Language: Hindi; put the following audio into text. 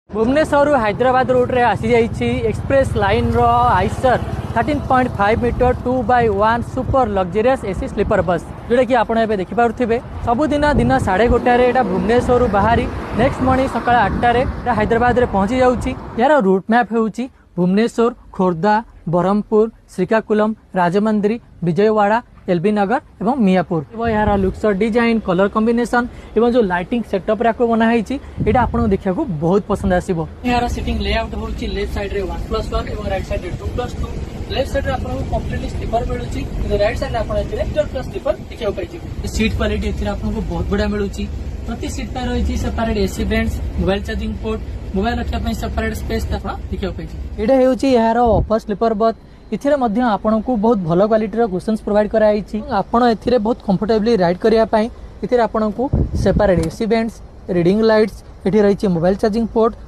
भुवनेश्वर हैदराबाद रूट रे आसी जाइछि एक्सप्रेस लाइन रो Eicher 13.5 metre 2x1 super luxurious AC sleeper bus जोटा कि आपड़ ए देखिपे सबुदिन दिन 1:30 भुवनेश्वर बाहरी नेक्स्ट मॉर्निंग सकाळ 8टारे हैदराबाद रे पहुंची जाउछि। यार रूट मैप होउछि भुवनेश्वर, खोर्धा, बरहमपुर, श्रीकाकुलम, राजमंद्री, विजयवाड़ा, एलबी नगर एवं मियापुर। यार लुक्स डिजाइन कलर कॉम्बिनेशन एवं जो लाइटिंग सेटअप रे बनाई एटा आपको देखा बहुत पसंद आसीबो। यार सिटिंग लेआउट होउछि लेफ्ट साइड रे 1+1 एवं राइट साइड रे 2+2। लेफ्ट साइड रे आपको कंप्लीटली स्लीपर मिलुछि, राइट साइड रे आपन एथिरे 12+ स्लीपर देखियो पाइछि। सीट क्वालिटी एथिरे आपको बहुत बढ़िया मिलुछि। प्रति सीट पर रही separate AC vents, mobile charging port, mobile रखा सेपरेट स्पेस देखियो पाइछि। एटा हेउछि यार ऑफर स्लीपर बर्थ। इथिरे मध्य आपनको बहुत भलो क्वालिटी कुशन्स प्रोवाइड कराई। आपण एथिरे बहुत कंफर्टेबली राइड करिया पई इथिरे आपनको separate AC vents, reading lights, एठी रही मोबाइल चार्जिंग पोर्ट,